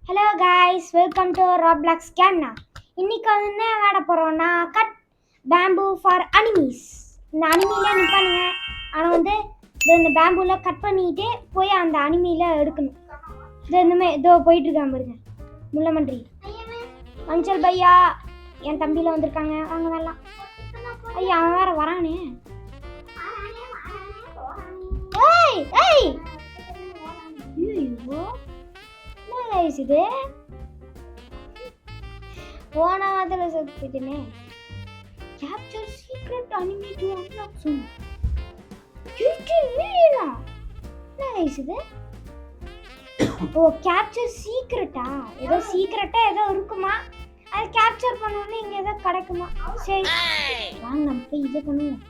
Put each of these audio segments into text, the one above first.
Hello guys, welcome to Roblox கேம்னா. இன்னைக்கு வந்து என்ன விளையாட போகிறோம்னா கட் பேம்பூ ஃபார் அனிமீஸ். இந்த அனிமியில் நிற்பானுங்க. ஆனால் வந்து இந்த பேம்பூவில் கட் பண்ணிட்டு போய் அந்த அனிமியில் எடுக்கணும். இந்தமாதிரி இதோ போயிட்டுருக்கான் பாருங்க, முள்ளமன்றி. மஞ்சள் பையா என் தம்பியில் வந்திருக்காங்க. அவங்க வரலாம். ஐயா அவன் வேற வரானே. ஏய் ஏய் ஐயோ இது போன வாரத்துல சொல்லிட்டேனே. Capture secret enemy to unlock soon 18 மில்லியனா. என்ன இது? ஓ, கேப்சர் சீக்ரெட்டா? ஏதோ சீக்ரெட்டா ஏதோ இருக்குமா, அதை கேப்சர் பண்ணோன்னே இங்கே ஏதோ கிடைக்குமா? சரி வாங்க நம்ம போய் இதை பண்ணுவோம்.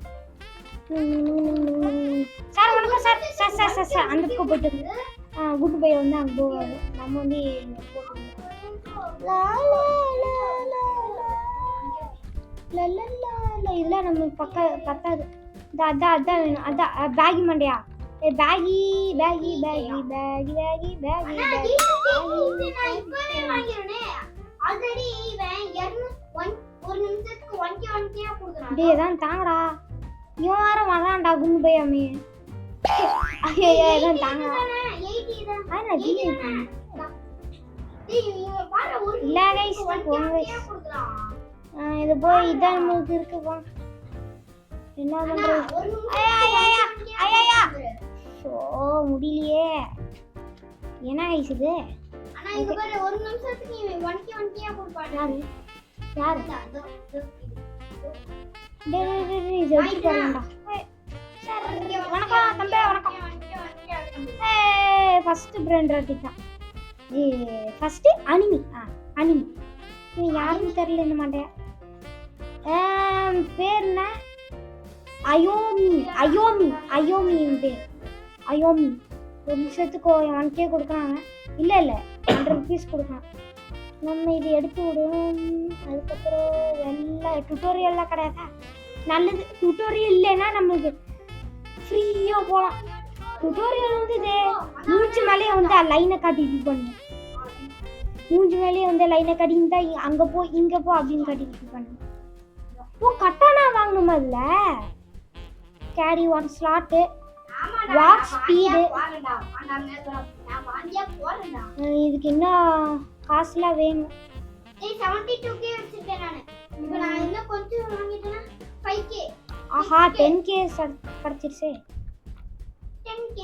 சார் வணக்கம் sir. Sir sir sir sir அந்த பக்கம் போயிட்டு குட்டு பைய வந்து அங்கே போவாரு. நம்ம வந்து இதெல்லாம் நம்மளுக்கு பத்தாது. அதான் அதான் வேணும். அதான் பேகி மண்டையா. பேகி பேகி பேகி பேகி பேகி பேகி பேகி தான் தாங்கடா. இவன் வேற வரான்டா குண்டு பையாமே. ஐயோ தாங்க. இது போய் இதான் நம்மளுக்கு இருக்குப்பா. என்ன பண்றது? முடியலையே. என்ன கைஸ் இது? வணக்கம் தம்பி, வணக்கம். ஃபர்ஸ்ட் பிராண்ட் ராட்டிதான். First enemy. அனிமி யாருன்னு தெரியல. என்ன மாட்டேன். பேர் என்ன? அயோமி. அயோமி அயோமி பேர் அயோமி. ஒரு நிமிஷத்துக்கு 1K கொடுக்குறாங்க. இல்லை 100 ருபீஸ் கொடுக்குறான். நம்ம இது எடுத்து விடுவோம். அதுக்கப்புறம் எல்லாம் டுட்டோரியல்லாம் கிடையாதா? நல்லது. டுட்டோரியல் இல்லைன்னா நம்மளுக்கு ஃப்ரீயாக போகலாம். டுட்டோரியல் வந்து இது மூஞ்சி மேலேயே வந்து லைனை காட்டி இது பண்ணு. மூஞ்சி மேலேயே வந்து லைனை காட்டி இருந்தா அங்கே போ இங்கே போ அப்படின்னு காட்டி இது பண்ணு. ஓ, கட்டானா வாங்கணுமா? அதில் கேரி 1 ஸ்லாட்டு, வாக் ஸ்பீடு. இதுக்கு இன்னும் காசுலாம் வேணும். 72K வச்சிருக்கேன் நான். இப்போ நான் இன்னும் கொஞ்சம் வாங்கிட்டேன்னா 5K. ஆஹா 10K கிடைச்சிருச்சே. 10K.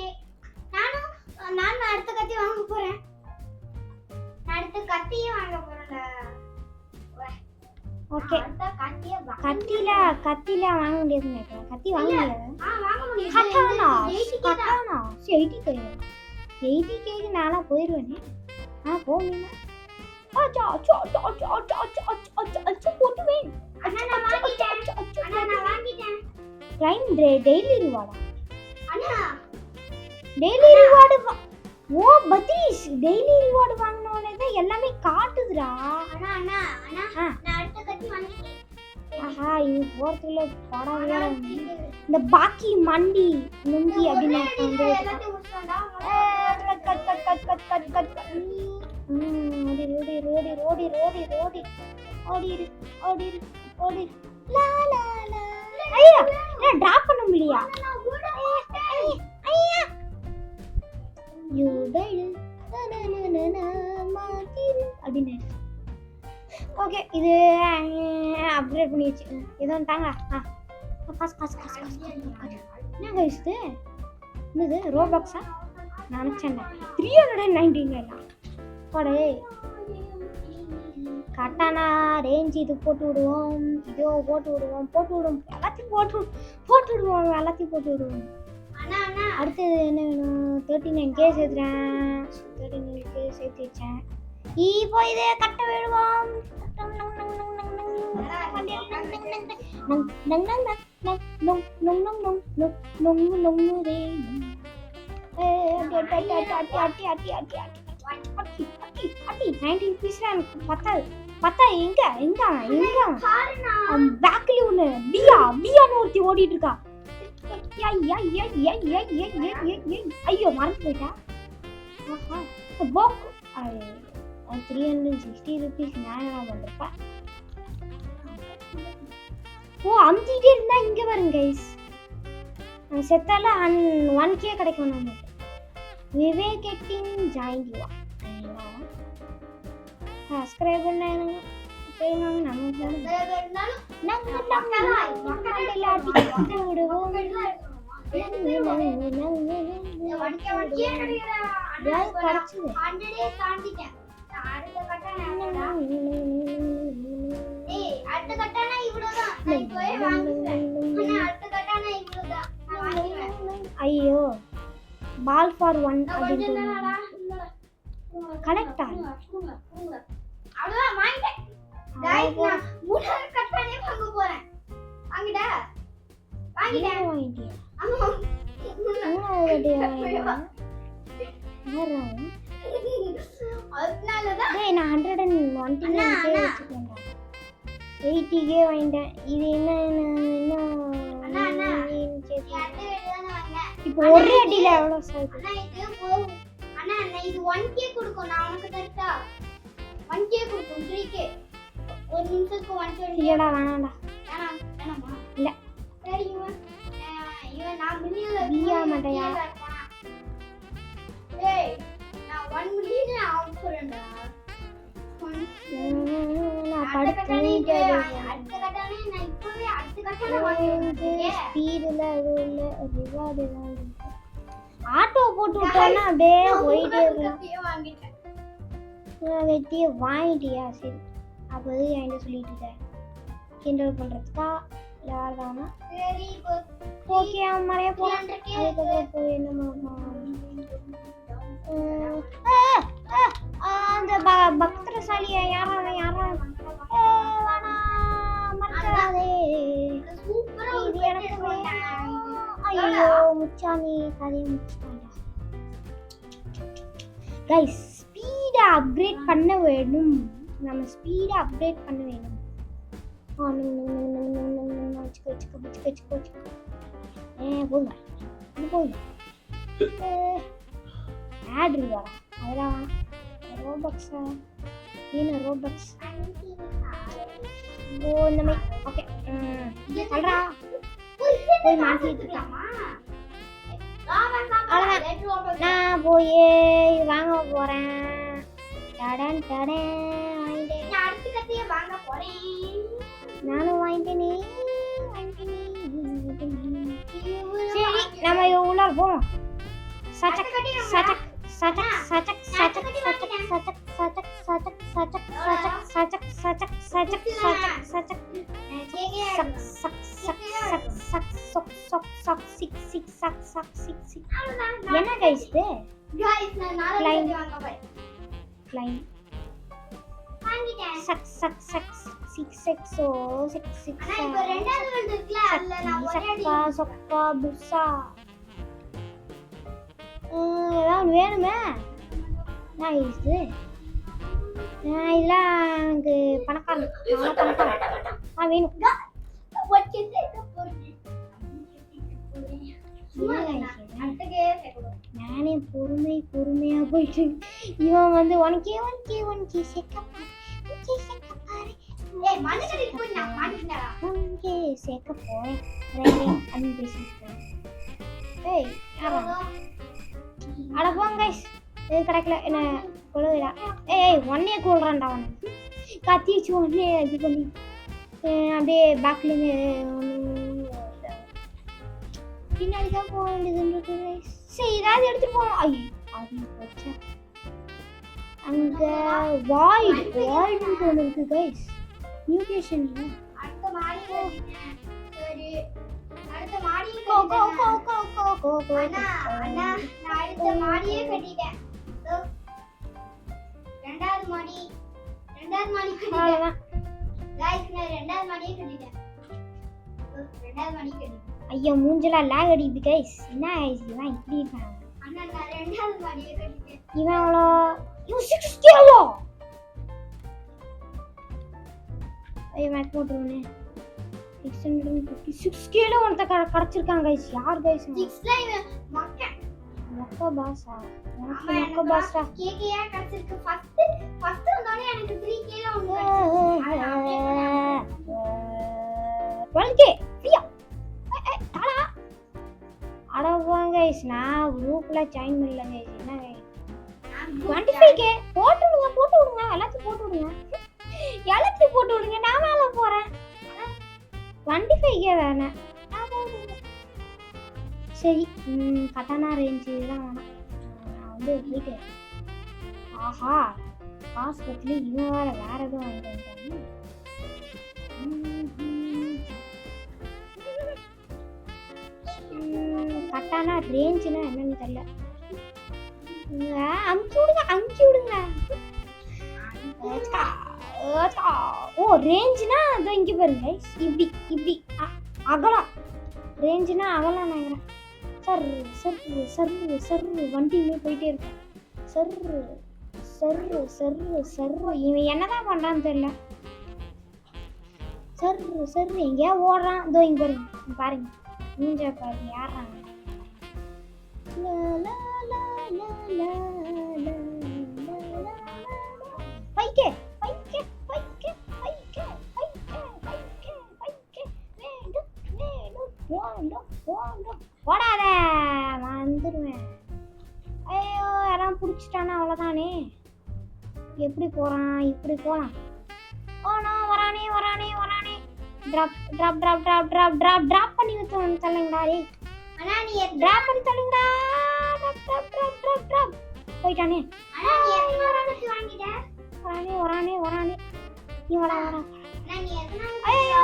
நான் அடுத்த கத்தி வாங்க போறேன். நான் அடுத்த கத்தியே வாங்க போறேன்டா. ஓகே, கத்தில வாங்க முடியாதுன்னு நினைக்கிறேன். கத்தி வாங்க முடியாது. வாங்க முடியும். கட்டானா 80K நானா போயிடுவேனே. போகணும்னா டெய்லி ரிவார்டா? Daily reward. ஓ பதீஷ், டெய்லி ரிவார்டு வாங்கினோனே தான் எல்லாமே காட்டுதுடா. ஆஹா இது போறதுல படம். இந்த பாக்கி மண்டி நுங்கி அப்படின்னு டிராப் பண்ண முடியா? அப்படின்னு. ஓகே, இது அப்கிரேட் பண்ணி வச்சு எதோ தாங்க. காசு என்ன கைஸ் இது? என்னது ரோபாக்ஸா? நான் நினச்சேன் 399 போடே. கட்டானா ரேஞ்ச் இது போட்டு விடுவோம். இதோ போட்டு விடுவோம். எல்லாத்தையும் போட்டு விடுவோம். அடுத்தது என்ன வேணும்? 39K சேர்த்துறேன். 39K சேர்த்து வச்சேன். இப்போ இதே கட்ட விடுவோம். பேக்ல ஒண்ணு பியான்னு ஒருத்தி ஓடிட்டு இருக்கா. ஐயோ மறந்து போயிட்டா. அது 360 rupees நான் வந்திருப்பேன். ஓ அமுத்திட்டே இருந்தா இங்க வரும் கைஸ். செத்தால 1k கிடைக்கும் நமக்கு. Vivek getting join you subscribe பண்ணேன். நமக்கு ஐயோ பால் ஃபார் 1 கலெக்ட் ஆகும். நான் 80k வாங்கிட்டேன். இது என்ன இப்போ ஒரே அடியில எவ்வளவு சாகுது? இது 1k கொடுக்கும். நான் உனக்கு தரட்டா? 1k கொடுக்கும். 3k ஒரு நிமிஷத்துக்கு 120. இல்லடா வேணாம்டா. வேணாமா? இல்ல சரி இவன் நான் மில்லியன்ல பியா மடையா. ஏய் நான் 1 மில்லியன் ஆக போறேன்டா. நான் படுத்துட்டே அடுத்த கட்டானே நான் இப்பவே அடுத்த கட்டானே வாங்கிட்டேன். ஸ்பீடுல அது இல்ல ரிவார்ட் ஏதாவது ஆட்டோ போட்டு விட்டோம்னா அப்படியே போயிட்டே இருக்கும். வாங்கிட்டேன். வெட்டியை வாங்கிட்டியா? சரி அப்போ என்கிட்ட சொல்லிட்டு இருக்கேன் கிண்டல் பண்ணுறதுக்கா இல்லை வேறுதானா? சரி ஓகே அவன் மறைய போகிறான். அதுக்கப்புறம் போய் என்ன அந்த பக்திரசாலியை யாராவது மறக்காதே. இது எனக்கு வேணும். ஐயோ முச்சாமி கதையை முடிச்சுட்டாங்க. கைஸ் ஸ்பீடை அப்கிரேட் பண்ண வேணும். நம்ம ஸ்பீடை அப்கிரேட் பண்ண வேணும். போதுங்க ஆட் இருக்கா? அதெல்லாம் ரோபக்ஸா? என்ன ரோபக்ஸ்? ஓ இந்த மாதிரி. ஓகே சொல்றா போய் மாட்டிட்டு இருக்காமா? நான் போய் வாங்க போறேன். டடன் டடன் வாங்கிட்டேன். அடுத்த கத்திய வாங்க போறேன். நானும் வாங்கிட்டேனே. சரி நம்ம உள்ள போவோம். சச்சக் சச்சக் சச்சக் சச்சக் சச்சக் சச்சக் சச்சக் சச்சக் சச்சக் சச்சக் சச்சக் சச்சக் சச்சக் சச்சக் சச்சக் சக் சக் சக் சக் சக் சொக் சொக் சொக் சிக் சிக் சக் சக் சிக் சிக். என்ன கைஸ் இது? गाइस நான் நாளைக்கு வாங்க போறேன். க்ளைம் வாங்கிட்டேன். சக் சக் சக் சிக் சிக் சோ சிக் சிக். அண்ணா இப்போ ரெண்டாவது வந்துருக்குல அதுல நான் ஒரே அடி சக்கா சொக்கா புஸ்ஸா. ஏதாவது வேணுமே? நான் இது இதெல்லாம் எனக்கு பணக்காரன். நான் பணக்காரன் வேணும். நானே பொறுமையா போயிட்டு இவன் வந்து உனக்கே சேர்க்க போறேன் அப்படின்னு பேசிட்டேன். ஏய் அட போங்க கைஸ், இது கிடைக்கல என்ன கொள்ளுவிடா. ஏய் ஒன்னே கொள்றான்டா அவன். கத்தி வச்சு ஒன்னே இது பண்ணி அப்படியே பேக்ல பின்னாடி தான் போக வேண்டியது. சரி ஏதாவது எடுத்துட்டு போவோம். ஐயோ அது போச்சா. அங்க வாய்டு ஒன்று இருக்கு கைஸ். மியூட்டேஷன் அடுத்த மாடி சரி அடுத்த மாடி கோ அண்ணா நான் அடுத்த மாடியே கட்டிட்டேன். ரெண்டாவது மாடி கட்டிட்டேன். गाइस நான் ரெண்டாவது மாடியே கட்டிட்டேன். ரெண்டாவது மாடி கட்டிட்டேன். ஐயோ மூஞ்சல லாக் அடிக்குது கைஸ். என்ன கைஸ் இவன் இப்படி இருக்கான்? அண்ணா நான் ரெண்டாவது மாடியே கட்டிட்டேன். இவன் அவ்வளோ 6 கிலோ. ஐயோ மேக் போட்டுருவனே. 656 கிலோ உனக்கு கிடைச்சிருக்காங்க கைஸ். யார் கைஸ்? 6ல இவன் மொக்க பாஸா? மொக்க பாஸா கேக்கையா கிடைச்சிருக்கு. ஃபர்ஸ்ட் நான் குரூப்ல ஜாயின் பண்ணல கைஸ். என்ன கைஸ் 25k போட்டு விடுங்க எல்லாத்தையும் போட்டு விடுங்க. நான் மேல போறேன். 25k தானே நான் போடுறேன். சரி கட்டானா ரேஞ்ச் இதெல்லாம் வேணாம். நான் வந்து போயிட்டு ஆஹா காசு பத்தில இவன் வேற எதுவும் வாங்கிட்டு வந்துட்டாங்க. கட்டானா ரேஞ்சுனா என்னன்னு தெரியல. அமுக்கி விடுங்க. ஓ ரேஞ்சுனா அதோ இங்க பாருங்க இப்படி அகலம். ரேஞ்சுனா அகலம் நினைக்கிறேன். சர்ரு வண்டியுமே போயிட்டே இருக்கு. சர்ரு இவன் என்னதான் பண்றான்னு தெரியல. சர்ரு எங்கேயா ஓடுறான். இதோ இங்க பாருங்க மூஞ்ச பாருங்க யாராங்க. பைக்கே ஓடாத வந்துருவேன். ஐயோ யாரும் பிடிச்சிட்டானா அவ்வளோதானே. எப்படி போறான் இப்படி போலாம். ஓனோ வரானே டிராப் பண்ணி தள்ளுங்கடா. டேய் அண்ணா நீ டிராப் பண்ணி தள்ளுங்கடா. டிராப் போயிட்டானே. அண்ணா நீ எத்தனை ரன்னுக்கு வாங்கிட்ட? வரானே நீ வாடா. அண்ணா நீ எத்தனை ஐயோ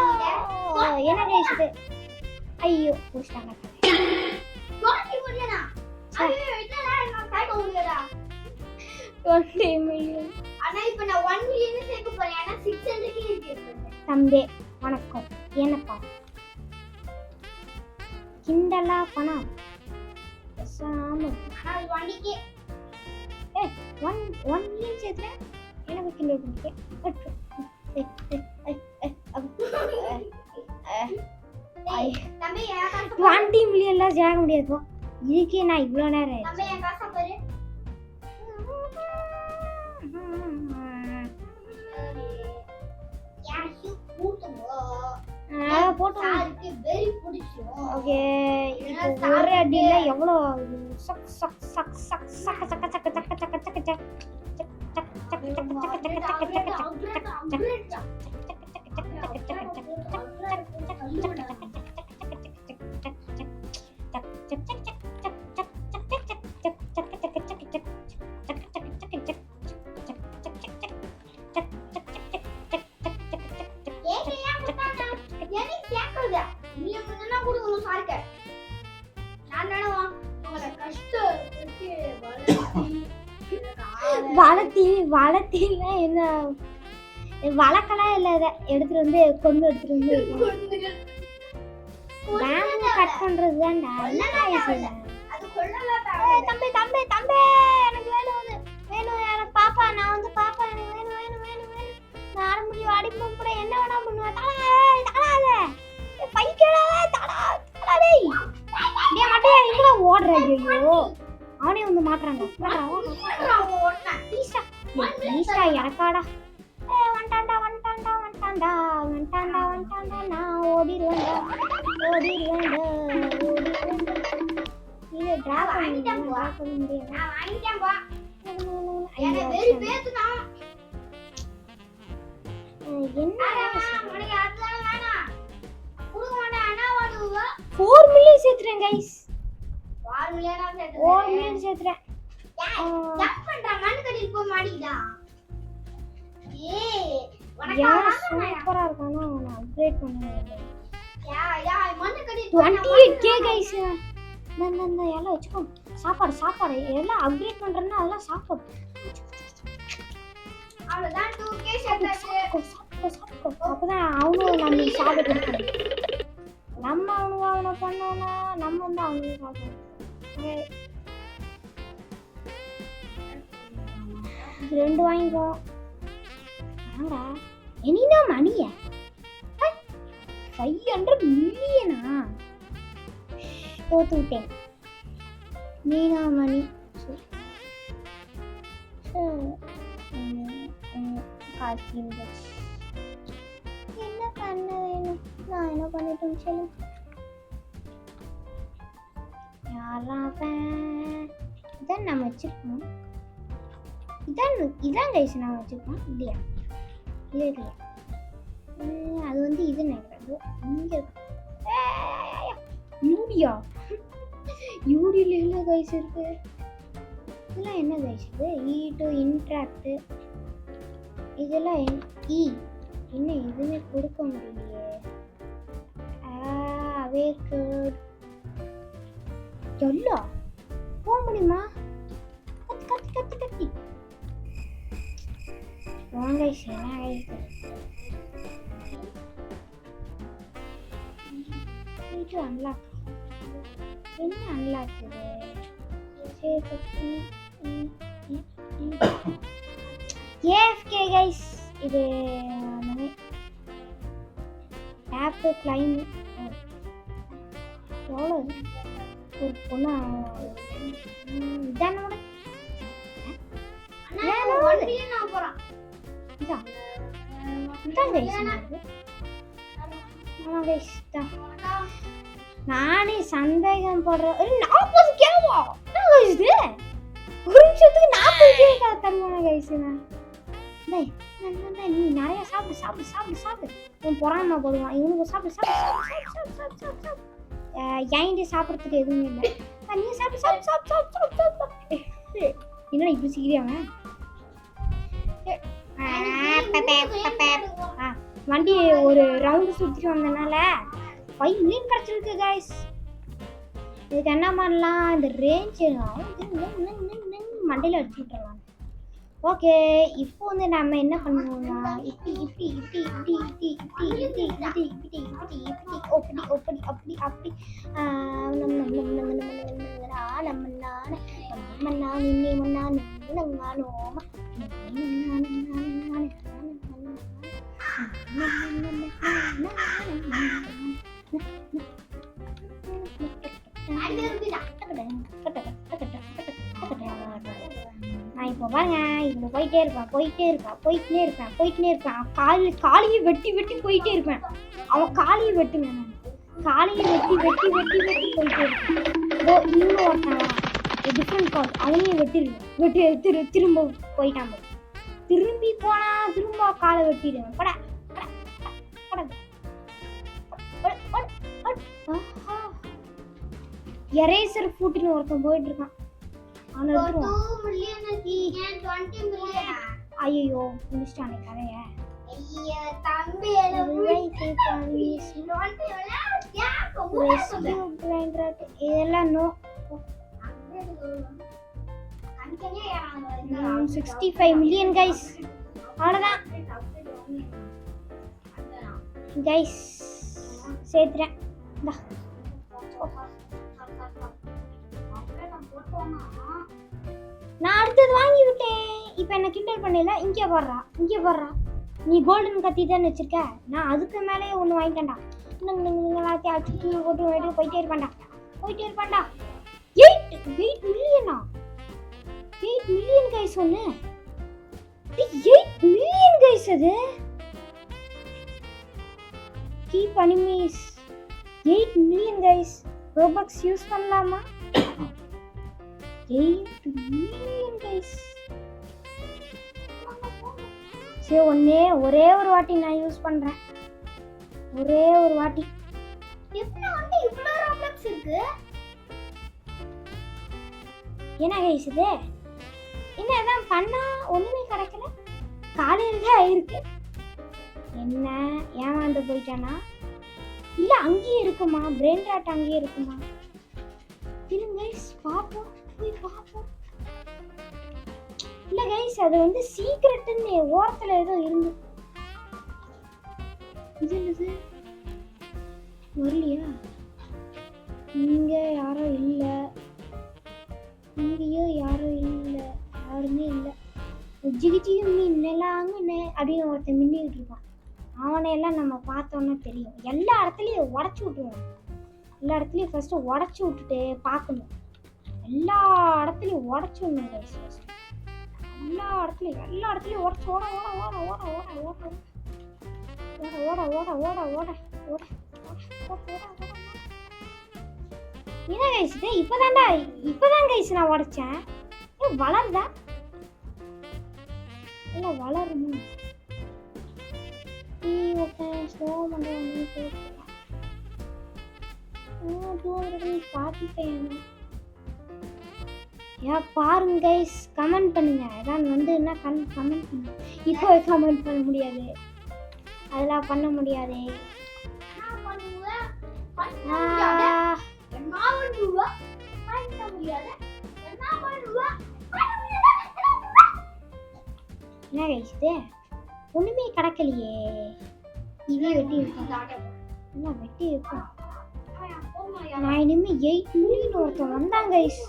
என்ன கேக்குது. ஐயோ புடிச்சாங்க. கோட்டி முடியனா ஐயோ இதெல்லாம் நான் கைக்கு முடியடா. 20 மில்லியன். அண்ணா இப்போ நான் 1 மில்லியன் சேர்க்க போறேன். ஆனா 600 இருக்கு. தம்பி வணக்கம். என்னப்பா கிண்டலா பணம் சாம. ஆனா 1k 1 மில்லியன் சேர்த்துறேன். எனக்கு கிண்டல் பண்ணிக்க. தம்பி என் காசு 20 மில்லியன்லாம் ஜாக முடியாது. இதுக்கே நான் இவ்வளோ நேரம் தம்பி என் காசை பாரு. யாருக்கு கூட்டுங்க போட்டு சாருக்கு வெரி பிடிக்கும். ஓகே இப்போ ஒரு அடியில எவ்வளோ சக் சக் சக் சக் சக்க சக்க சக்க சக்க சக்க சக்க சக்க வளர்த்தில என்ன வளர்க்கலாம் இல்லை. இதை எடுத்துட்டு வந்து எடுத்துட்டு வந்து பேம்பு கட் பண்றது தான்டா. தம்பி எனக்கு வேணும் எனக்கு பாப்பா. நான் வந்து பாப்பா எனக்கு வேணும். நான் ஆட முடியும் அடிப்போம் கூட என்ன வேணா பண்ணுவேன். தடாத பைக்கடா தடாதே நீ மட்டும் எங்க ஓடுற. ஐயோ அவனே வந்து மாட்டுறாங்க. எனக்காடா வந்துட்டான்டா நான் ஓடிடுவேன்டா. இது டிராப் பண்ண முடியாது. நான் வாங்கிட்டேன் பா. எனக்கு வெரி பேத்துனா என்ன உனக்கு அதெல்லாம் வேணாம். குடுங்க மாட்டேன். அண்ணா வாடுவா 4 மில்லியன் சேர்த்துறேன் கைஸ். 4 மில்லியனா சேர்த்து 4 மில்லியன் சேர்த்துறேன். ஜம்ப் பண்ற மண்ணு கட்டி போக மாட்டீடா. ஏய் உனக்கு சூப்பரா இருக்கானோ நான் அப்கிரேட் பண்ணுவேன். யா மண்ணு கட்டி 28k கைஸ். நான் எல்லாம் வெச்சுக்கோ. சாப்பாடு எல்லாம் அப்கிரேட் பண்றேன்னா அதெல்லாம் சாப்பாடு. அவ்வளவுதான் 2k சேர்த்தாச்சு. அப்பதான் அவனும் நம்ம சாப்பிட கொடுக்கணும். நம்ம அவனை பண்ணோம்னா நம்ம வந்து அவனுக்கு சாப்பிடணும். ரெண்டு வாங்கிக்கோ. ஆடா என்னன்னா மணியா 500 மில்லியனா தோத்து விட்டேன். மீனா மணி என்ன பண்ண வேணும். நான் என்ன பண்ணிட்டேன்னு சொல்லு. யாராவன் இதான் நம்ம வச்சிருக்கோம். இதான் கைஸ் நான் வச்சிருக்கோம் இல்லையா? இல்லையா அது வந்து இது நினைக்கிறது இங்கே யூடியா யூடியில் இல்லை கைஸ் இருக்கு. இதெல்லாம் என்ன கைஸ் இது? இ டு இன்ட்ராக்ட் இதெல்லாம் என்ன எதுவுமே கொடுக்க முடியலையே. அவேக்கட் எல்லா போக முடியுமா? கத்தி வாங்க அன்லாக் என்ன அன்லாக் ஏஎஃப்கே கைஸ் இது ஆப் கிளைம் எவ்வளோ ஒரு பொண்ணு இதானோட நானே சந்தேகம் படுறேன். 40 கேவா இது ஒரு நிமிஷத்துக்கு 40 கேக்கா தருவாங்க கைஸ். நீ நிறைய சாப்பிடு உன் பொறாம போடுவான் இவனுக்கு சாப்பிடு ஏன்டி சாப்பிட்றதுக்கு எதுவுமே இல்லை. நீ சாப்பிடு என்னடா இப்படி சீக்கிரம் வண்டி ஒரு ரவுண்டு சுற்றிட்டு வந்தனால 5 மில்லியன் கிடச்சிருக்கு கைஸ். இதுக்கு என்ன பண்ணலாம்? இந்த ரேஞ்சு மண்டையில் அடிச்சு விட்டுறலாம். ஓகே இப்போ வந்து நம்ம என்ன பண்ணுவோம்னா நான் இப்போ பாருங்க இவ்வளோ போயிட்டே இருப்பேன். காலையை வெட்டி போயிட்டே இருப்பேன். அவன் காலையை வெட்டுவேன். நான் காலையை வெட்டி போயிட்டே இருப்பேன். இன்னும் ஒருத்தன் டிஃப்ரெண்ட் கால் அவனையும் வெட்டி திரும்ப போயிட்டான். திரும்பி போனா திரும்ப காலை வெட்டிடுவேன். எரேசர் ஃபுட்னு ஒருத்தன் போயிட்டு இருக்கான். ஐயோ முடிச்சிட்டானே கதைய. இதெல்லாம் நோ 65 மில்லியன் கைஸ். அவ்வளோதான் கைஸ் சேர்த்துறேன். நான் அடுத்தது வாங்கி விட்டேன். இப்போ என்ன கிண்டல் பண்ணல. இங்கே போடுறா நீ கோல்டன் கத்தி தானே வச்சிருக்க. நான் அதுக்கு மேலேயே ஒன்று வாங்கிட்டேன்டா. எல்லாத்தையும் அடிச்சு போட்டு போயிட்டே இருப்பான்டா. 8 மில்லியனா? 8 மில்லியன் கைஸ் ஒன்று 8 மில்லியன் கைஸ். அது keep animes 8 million guys. Robux use பண்ணலாமா? 8 மில்லியன் கைஸ். சரி ஒரே ஒரு வாட்டி நான் யூஸ் பண்றேன். ஒரே ஒரு வாட்டி. எப்படி வந்து இவ்ளோ ரோபக்ஸ் இருக்கு? என்ன கைஸ் இது? என்னதான் பண்ணா ஒண்ணுமே கிடைக்கல. காலையில தான் ஆயிருக்கு. என்ன ஏமாந்து போயிட்டானா? இல்ல அங்கேயே இருக்குமா? பிரெயின் ராட் அங்கேயே இருக்குமா? இருங்க கைஸ் பாப்போம். இல்ல கைஸ் அது வந்து சீக்ரெட்னு ஓரத்துல ஏதோ இருந்து. இது என்னது? வரலையா? இங்க யாரும் இல்ல. இங்கேயோ யாரும் இல்ல. யாருமே இல்ல. ஜிகிஜியும் மின்னலாங்கன்னு அப்படின்னு ஒருத்தன் மின்னிக்கிட்டு இருப்பான். அவனையெல்லாம் நம்ம பார்த்தோன்னா தெரியும். எல்லா இடத்துலையும் உடச்சி விட்டுருவான். எல்லா இடத்துலையும் ஃபர்ஸ்ட் உடச்சி விட்டுட்டு பார்க்கணும். எல்லா இடத்துலையும் உடச்சி விடணும் கைஸ். ஃபர்ஸ்ட் எல்லா இடத்துலையும் உடச்சி ஓட என்ன கைஸ் இது இப்பதான் கைஸ் நான் உடைச்சேன். வளருதா இல்ல வளருமா? ஓகே ஸ்லோ பண்ணி பார்த்துட்டேன். பாருங்க கைஸ், கமெண்ட் பண்ணுங்க. ஏதாவது வந்து என்ன கமெண்ட் பண்ணுங்க. இப்போ கமெண்ட் பண்ண முடியாது, அதெல்லாம் பண்ண முடியாது. என்ன கைஸ் இது ஒண்ணுமே கிடக்கலையே. இதே வெட்டி இருக்கும், என்ன வெட்டி இருக்கும். நான் இனிமே 8 மில்லியன் ஒருத்தன் வந்தான் கைஸ்.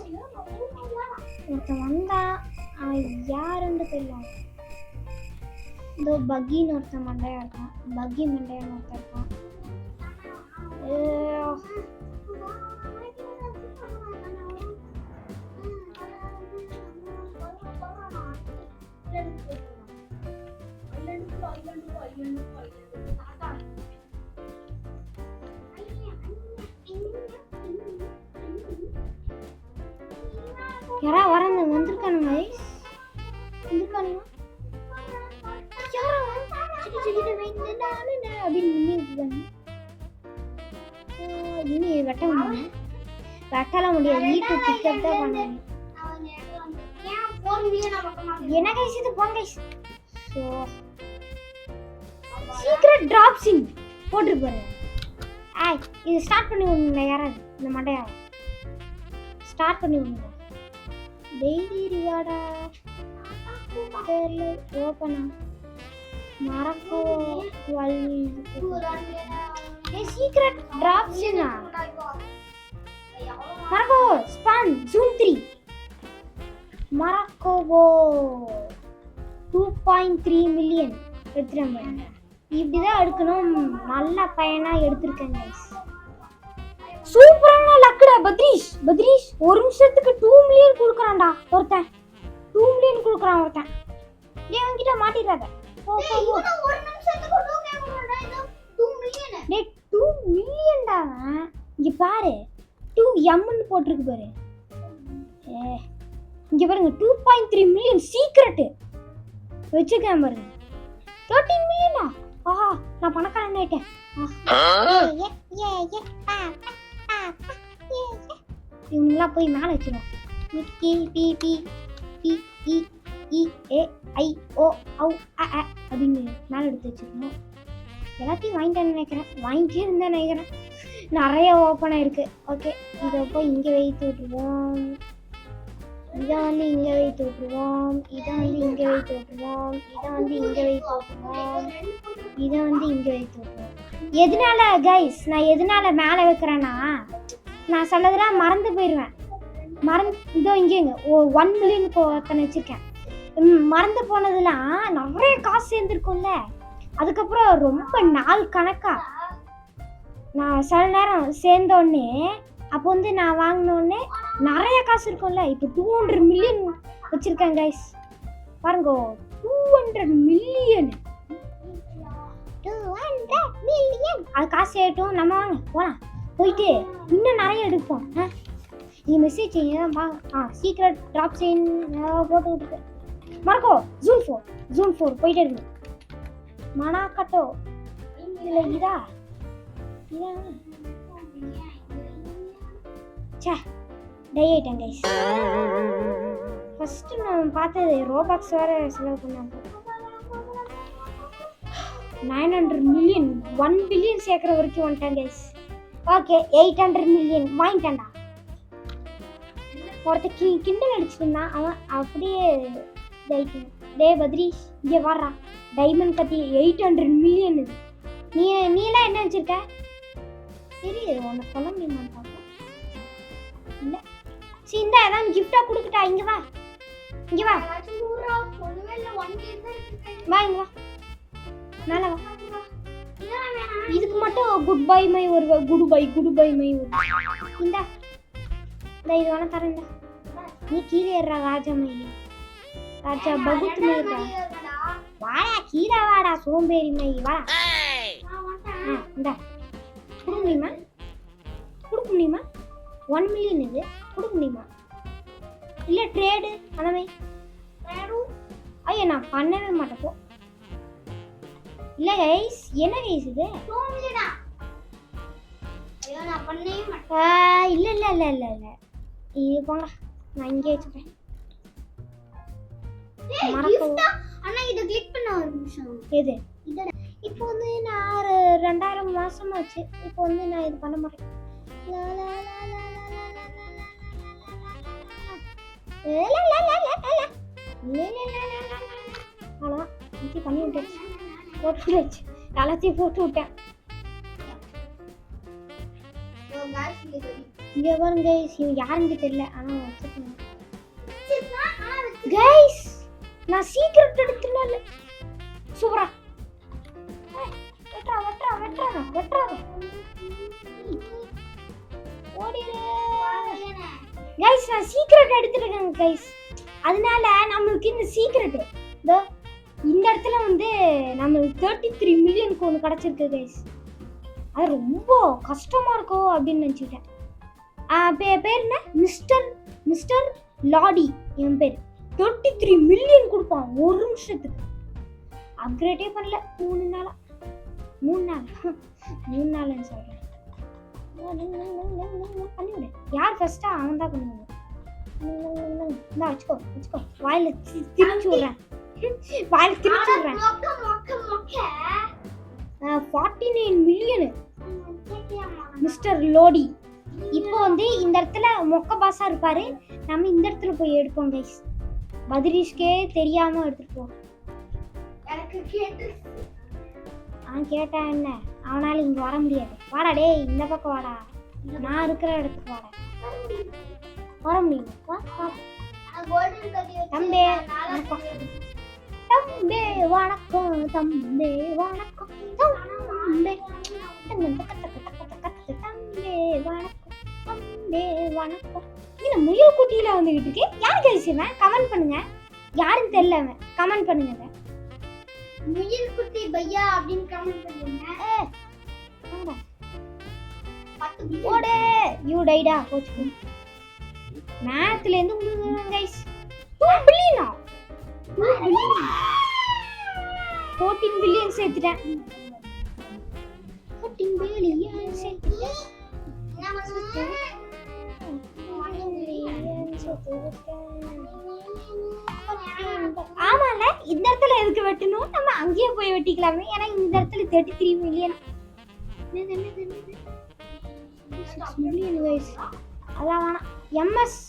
ஒருத்தன் வந்தான், யாருன்னு தெரியல. இந்த பக்கின்னு ஒருத்தன் மண்டையா இருக்கான், பக்கி மண்டையான்னு ஒருத்தன் இருக்கான். யாரா வரங்க வந்திருக்கானுங்க வந்திருக்கானுங்க. யாரா இனி வெட்ட முடியும், வெட்டலாம் முடியாது. வீட்டு பிக்கப் தான் பண்ணுவேன். என்ன கைஸ் இது போங்க கைஸ். ஸோ சீக்ரெட் டிராப்ஸ் இன் போட்டுருப்பாரு. இது ஸ்டார்ட் பண்ணி விடுங்க. யாராவது இந்த மண்டையா ஸ்டார்ட் பண்ணி விடுங்க. டெய்லி ரிவார்டா ஓப்பனா மரக்கோ சீக்ரெட் டிராப்ஸ் இன் மரக்கோ ஸ்பான் ஜூன் 3 மரக்கோவோ 2.3 மில்லியன் எடுத்துறேன். இப்படிதான் எடுக்கணும். நல்ல பையனா எடுத்திருக்கேன் கைஸ். சூப்பரான லக்குடா பத்ரீஷ். ஒரு நிமிஷத்துக்கு 2 மில்லியன் கொடுக்குறான்டா ஒருத்தன். 2 மில்லியன் கொடுக்குறான் ஒருத்தன். ஏன் என்கிட்ட மாட்டிடாத. ஒரு நிமிஷத்துக்கு 2 மில்லியன். டேய் 2 மில்லியன்டா. இங்க பாரு 2M ன்னு போட்டுருக்கு பாரு. இங்க பாருங்க 2.3 மில்லியன் சீக்ரெட் வச்சுக்கேன் பாருங்க. 13 மில்லியனா? ஆஹா நான் பணக்காரன் ஆயிட்டேன். இவங்களாம் போய் மேலே வச்சிருவோம். Mickey B B B E இ ஏ ஐ ஓ ஔ அ அ அப்படின்னு மேலே எடுத்து வச்சிருக்கோம். எல்லாத்தையும் வாங்கிட்டேன்னு வாங்கிட்டே இருந்தேன் நினைக்கிறேன். நிறைய ஓப்பன் ஆயிருக்கு. ஓகே இதை போய் இங்கே வைத்து விட்டுருவோம். இதை வந்து இங்கே வைத்து விட்டுருவோம். இதை வந்து இங்கே வைத்து விட்டுருவோம். இதை வந்து இங்கே வைத்து விட்டுருவோம். இதை வந்து இங்கே வைத்து விட்டுருவோம். எதனால கைஸ் நான் எதனால மேலே வைக்கிறேன்னா, நான் சொல்லதெல்லாம் மறந்து போயிடுவேன். இதோ இங்கேங்க 1 மில்லியனுக்கு ஒருத்தனை வச்சுருக்கேன். மறந்து போனதுலாம் நிறைய காசு சேர்ந்துருக்கும்ல. அதுக்கப்புறம் ரொம்ப நாள் கணக்கா நான் சில நேரம் சேர்ந்தோடனே அப்போ வந்து நான் வாங்கினோடனே நிறைய காசு இருக்கும்ல. இப்போ 200 மில்லியன் வச்சுருக்கேன் கைஸ். பாருங்க 200 மில்லியன். அது காசு ஏட்டும். நம்ம வாங்க போகலாம், போயிட்டு இன்னும் நிறைய எடுப்போம். நீ மெசேஜ் சீக்ரெட் ட்ராப் செயின் போட்டு விட்டுருக்கு. மறக்கோ ஜூன் 4 போயிட்டே இருக்கு. மனாக்கட்டோ இல்லை இதா சே டை ஆயிட்டேன் கைஸ். ஃபர்ஸ்ட் நான் பார்த்தது ரோபாக்ஸ் வேற செலவு பண்ணாங்க. 900 மில்லியன் 1 பில்லியன் சேர்க்குற வரைக்கும் வந்துட்டேன் கைஸ். Okay 800 million வாங்கிட்டேன்டா. ஒருத்த கிண்டல் அடிச்சுட்டு இருந்தான், அவன் அப்படியே இதாயிட்டான். டே பத்ரீஷ் இங்கே வர்றா. டைமண்ட் கத்தி 800 மில்லியன். இது நீலாம் என்ன வச்சிருக்க? சரி உன்னை சொல்ல முடியுமா பார்ப்போம். இல்லை சரி இந்த ஏதாவது கிஃப்டாக கொடுத்துட்டா. இங்கே வா இங்கே வா வா இங்கே வா மேலே வா. இதுக்கு மட்டும் குட் பை மை வருவ. குடு பை மை வருவ. இந்தா இந்த இது வேணா தரேன். நீ கீழே ஏறா ராஜா பகுத் மைடா. வாடா கீழே வாடா சோம்பேறி மை வாடா. இந்தா கொடுக்க முடியுமா? 1 மில்லியன் இது கொடுக்க முடியுமா? இல்லை ட்ரேடு அந்த மாதிரி ஐயோ நான் பண்ணவே மாட்டேன் போ. இல்லை கைஸ் என்ன கைஸ் இது? 2 மில்லியனா? ஐயோ நான் பண்ணவே மாட்டேன். இல்லை இல்லை இல்லை இல்லை இல்லை இது போங்க நான் இங்கே வச்சுப்பேன். அண்ணா இதை கிளிக் பண்ண ஒரு நிமிஷம். எது இத இப்போ வந்து நான் ஒரு 2000 மாசமாச்சு. இப்போ வந்து நான் இது பண்ண மாட்டேன். அவ்வளோதான் இப்படி பண்ணி விட்டுருச்சு. போட்டு விட்டுருச்சு எல்லாத்தையும் போட்டு விட்டேன். இங்கே பாருங்க கைஸ் இவன் யாருன்னு தெரியல ஆனால் வச்சுக்கோங்க கைஸ். நான் சீக்கிரம் எடுத்துனால சூப்பரா வெட்றா வெட்றா வெட்றா வெட்றாத ஓடிடு கைஸ். நான் சீக்ரெட் எடுத்துட்டேன் கைஸ். அதனால நம்மளுக்கு இந்த சீக்ரெட் இந்த இடத்துல வந்து நம்மளுக்கு 33 மில்லியனுக்கு ஒன்று கிடச்சிருக்கு கைஸ். அது ரொம்ப கஷ்டமா இருக்கும் அப்படின்னு நினச்சிக்கிட்டேன். பேர் என்ன? மிஸ்டர் லாடி என் பேர். 33 மில்லியன் கொடுப்பான் ஒரு நிமிஷத்துக்கு. அப்கிரேடே பண்ணல 3 நாள்னு சொல்கிறேன். பண்ணிவிடு. யார் ஃபர்ஸ்டா அவன் தான் பண்ணுவாங்க. இந்தா வச்சுக்கோ வச்சுக்கோ. வாயில திணிச்சு விட்றேன். 49 மில்லியனு மிஸ்டர் லோடி. இப்போ வந்து இந்த இடத்துல மொக்க பாஸா இருப்பாரு. நம்ம இந்த இடத்துல போய் எடுப்போம் கைஸ். பத்ரீஷ்கே தெரியாம எடுத்துட்டு போ. எனக்கு கேட்டு கேட்டா என்ன அவனால இங்க வர முடியாது. வாடா டேய் இந்த பக்கம் வாடா. நான் இருக்கிற இடத்துக்கு வாடா. வர முடியுமா? வா வா. கோல்டன் கடி தம்பி தம்பி வணக்கம் தம்பி வணக்கம் தம்பி தம்பி வணக்கம் தம்பி வணக்கம். இந்த முயல் குட்டியில வந்துகிட்டு இருக்கு. யார் கைசிவன்? கமெண்ட் பண்ணுங்க. யாருன்னு தெரியல அவன். கமெண்ட் பண்ணுங்க. முயல் குட்டி பையா அப்படின்னு கமெண்ட் பண்ணுங்க. ஓடே யூ டைடா போச்சு. மேத்ல இருந்து உங்களுக்கு கைஸ் 2 பில்லியனா? 14 பில்லியன் சேர்த்துட்டேன். 14 பில்லியன் சேர்த்துட்டேன். ஆமால இந்த இடத்துல எதுக்கு வெட்டணும்? நம்ம அங்கேயே போய் வெட்டிக்கலாமே. ஏன்னா இந்த இடத்துல 33 மில்லியன் மில்லியன் கைஸ். அதான் வேணாம். எம்எஸ்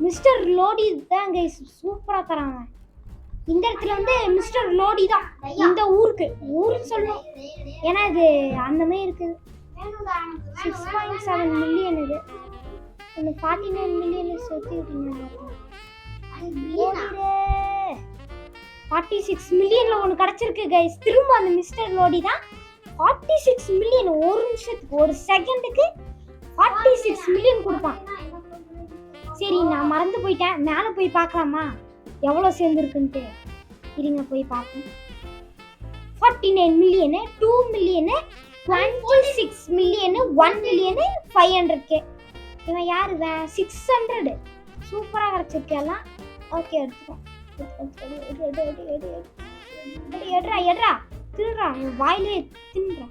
மிஸ்டர் லோடி தான் கைஸ் சூப்பரா தராங்க. இந்த இடத்துல வந்து மிஸ்டர் லோடி தான் இந்த ஊருக்கு சொல்லணும். ஏன்னா இது அந்த மாதிரி இருக்குது. 6.7 மில்லியன் இது. இந்த 49 மில்லியன் சேர்த்து விட்டீங்க. 46 மில்லியன்ல ஒன்று கிடைச்சிருக்கு கைஸ். திரும்ப அந்த மிஸ்டர் லோடி தான் 46 மில்லியன் ஒரு நிமிஷத்துக்கு ஒரு செகண்டுக்கு 46 மில்லியன் கொடுப்பான். சரி நான் மறந்து போயிட்டேன். மேலே போய் பார்க்கலாமா எவ்வளோ சேர்ந்துருக்குன்ட்டு? இருங்க போய் பார்ப்போம். 49 million 2 million 26 million 1 million 500K. இவன் யார்? இவன் 600. சூப்பராக கிடச்சிருக்கு எல்லாம். ஓகே எடுத்துக்கோம். எடுறா தின்னுறா. வாயிலே தின்னுறா.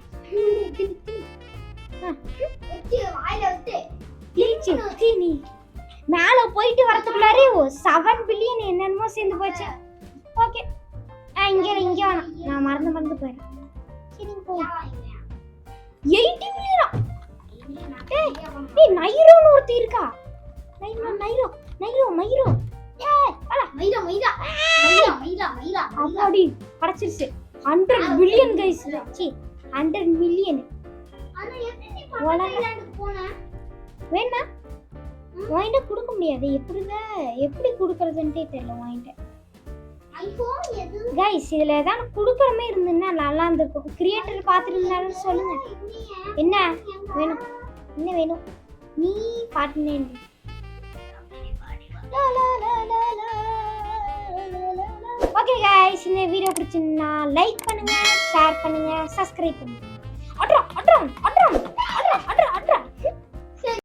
நீ மேல போயிட்டு வரதுக்குள்ளாரே 7 பில்லியன் என்னென்னமோ சேர்ந்து போச்சு. ஓகே இங்க வேணாம். நான் மறந்து போயிடுறேன். சரி போ. 80 மில்லியனா? ஏய் நைரோன்னு ஒருத்தி இருக்கா. நைரோ அப்பாடி கிடைச்சிருச்சு. 100 பில்லியன் கைஸ். 100 மில்லியன். வேணா வாங்கிட்ட கொடுக்க முடியாது. எப்படி கொடுக்கறதுன்ட்டே தெரியல வாங்கிட்ட கைஸ். இதுல ஏதாவது கொடுக்குற மாதிரி இருந்ததுன்னா நல்லா இருந்திருக்கும். கிரியேட்டர் பார்த்துருந்தாலும் சொல்லுங்க. என்ன வேணும்? நீ பாட்டுனேன். ஓகே கைஸ் இந்த வீடியோ பிடிச்சிருந்தா லைக் பண்ணுங்க, ஷேர் பண்ணுங்க, சப்ஸ்கிரைப் பண்ணுங்க. அட்ரம்